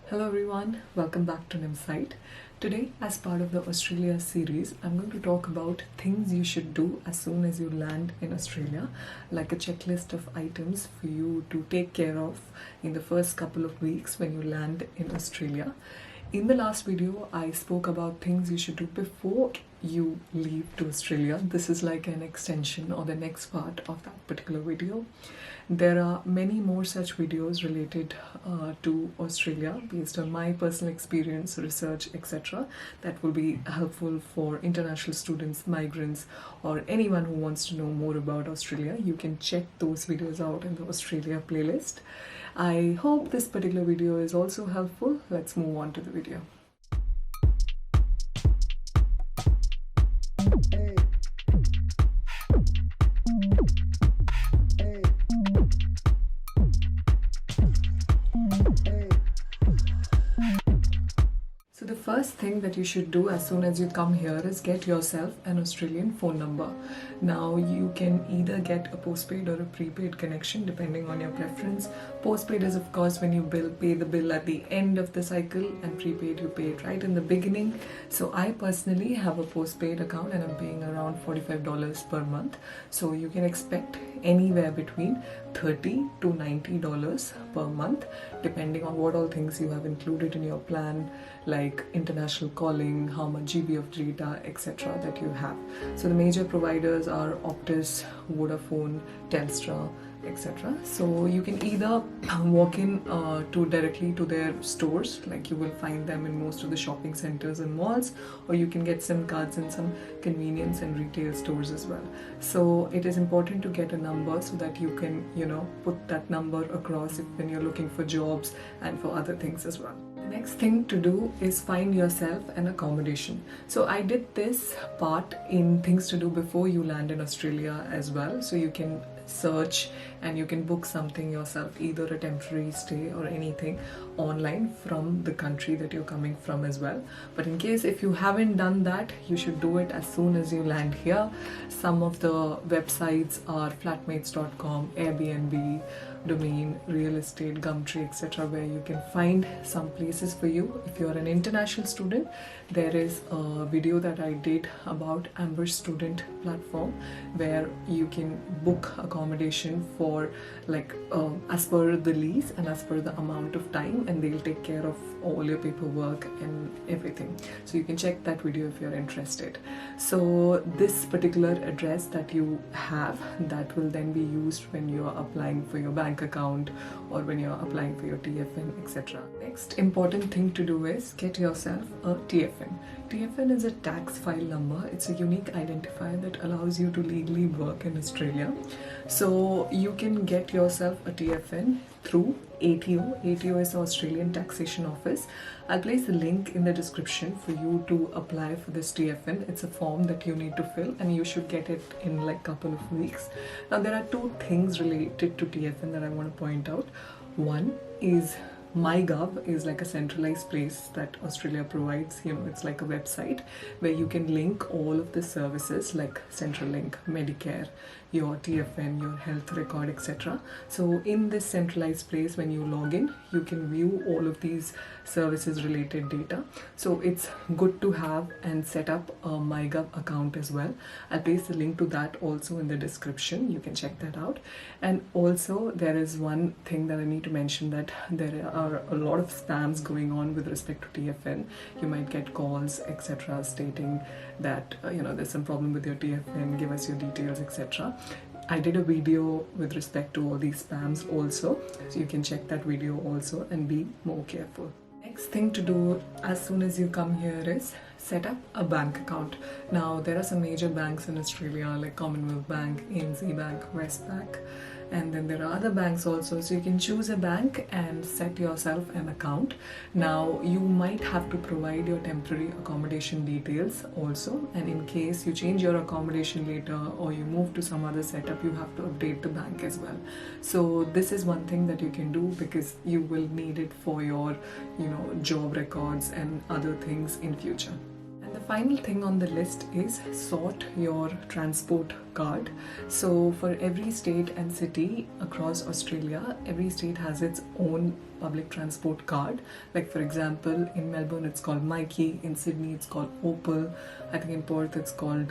Hello everyone, welcome back to Nimsite. Today, as part of the Australia series, I'm going to talk about things you should do as soon as you land in Australia, like a checklist of items for you to take care of in the first couple of weeks when you land in Australia. In the last video, I spoke about things you should do before you leave to Australia. This is like an extension or the next part of that particular video. There are many more such videos related to Australia based on my personal experience, research, etc. that will be helpful for international students, migrants, or anyone who wants to know more about Australia. You can check those videos out in the Australia playlist. I hope this particular video is also helpful. Let's move on to the video. So the first thing that you should do as soon as you come here is get yourself an Australian phone number. Now you can either get a postpaid or a prepaid connection depending on your preference. Postpaid is of course when you pay the bill at the end of the cycle, and prepaid you pay it right in the beginning. So I personally have a postpaid account and I'm paying around $45 per month. So you can expect anywhere between $30 to $90 per month depending on what all things you have included in your plan, like international calling, how much GB of data, etc. that you have. So the major providers are Optus, Vodafone, Telstra, etc. So you can either walk in directly to their stores, like you will find them in most of the shopping centers and malls, or you can get SIM cards in some convenience and retail stores as well. So it is important to get a number so that you can, put that number across when you're looking for jobs and for other things as well. The next thing to do is find yourself an accommodation. So I did this part in things to do before you land in Australia as well. So you can search and you can book something yourself, either a temporary stay or anything online from the country that you're coming from as well. But in case if you haven't done that, you should do it as soon as you land here. Some of the websites are flatmates.com, Airbnb, Domain, Real Estate, Gumtree, etc., where you can find some places for you. If you're an international student, there is a video that I did about Amber Student platform where you can book accommodation for as per the lease and as per the amount of time, and they'll take care of all your paperwork and everything. So you can check that video if you're interested. So this particular address that you have, that will then be used when you're applying for your bank account or when you're applying for your TFN, etc. Next important thing to do is get yourself a TFN. TFN is a tax file number. It's a unique identifier that allows you to legally work in Australia. So you can get yourself a TFN through ATO. ATO is the Australian Taxation Office. I'll place the link in the description for you to apply for this TFN. It's a form that you need to fill and you should get it in like a couple of weeks. Now there are two things related to TFN that I want to point out. One is MyGov is like a centralized place that Australia provides. It's like a website where you can link all of the services like Centrelink, Medicare, your TFN, your health record, etc. So in this centralized place, when you log in, you can view all of these services related data. So it's good to have and set up a MyGov account as well. I'll place the link to that also in the description. You can check that out. And also there is one thing that I need to mention, that there are a lot of spams going on with respect to TFN. You might get calls, etc., stating that there's some problem with your TFN, give us your details, etc. I did a video with respect to all these spams also, so you can check that video also and be more careful. Next thing to do as soon as you come here is set up a bank account. Now there are some major banks in Australia like Commonwealth Bank, ANZ Bank, Westpac, and then there are other banks also. So you can choose a bank and set yourself an account. Now you might have to provide your temporary accommodation details also, and in case you change your accommodation later or you move to some other setup, you have to update the bank as well. So this is one thing that you can do because you will need it for your job records and other things in future. The final thing on the list is sort your transport card. So for every state and city across Australia, every state has its own public transport card. Like for example, in Melbourne it's called Mikey, in Sydney it's called Opal, I think in Perth it's called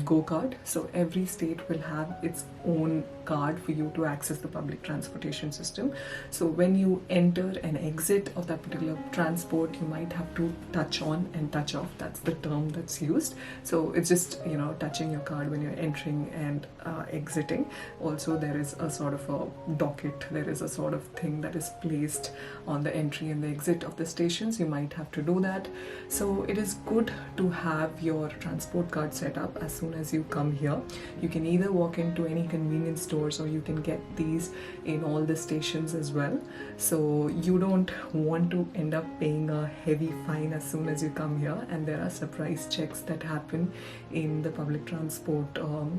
Go Card. So every state will have its own card for you to access the public transportation system. So when you enter and exit of that particular transport, you might have to touch on and touch off. That's the term that's used. So it's just, you know, touching your card when you're entering and exiting. Also there is a sort of a docket, there is a sort of thing that is placed on the entry and the exit of the stations. You might have to do that. So it is good to have your transport card set up as soon as you come here. You can either walk into any convenience stores or you can get these in all the stations as well. So you don't want to end up paying a heavy fine as soon as you come here, and there are surprise checks that happen in the public transport,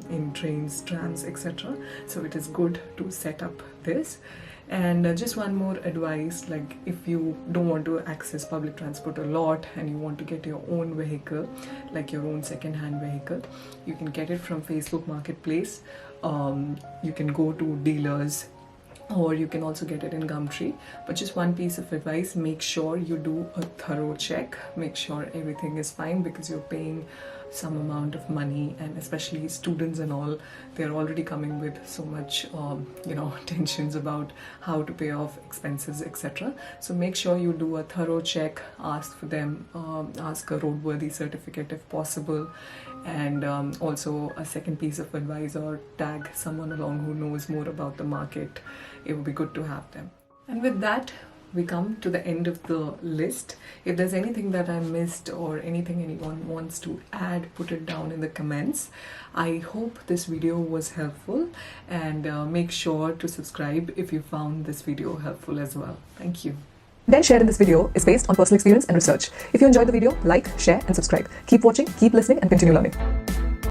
in trains, trams, etc. So it is good to set up this. And just one more advice, like if you don't want to access public transport a lot and you want to get your own vehicle, like your own second-hand vehicle, you can get it from Facebook Marketplace. You can go to dealers, or you can also get it in Gumtree. But just one piece of advice, make sure you do a thorough check, make sure everything is fine, because you're paying some amount of money, and especially students and all, they're already coming with so much tensions about how to pay off expenses, etc. So make sure you do a thorough check, ask for them, ask a roadworthy certificate if possible, and also a second piece of advice, or tag someone along who knows more about the market. It would be good to have them. And with that, we come to the end of the list. If there's anything that I missed or anything anyone wants to add, put it down in the comments. I hope this video was helpful, and make sure to subscribe if you found this video helpful as well. Thank you. Content shared in this video is based on personal experience and research. If you enjoyed the video, like, share and subscribe. Keep watching, keep listening and continue learning.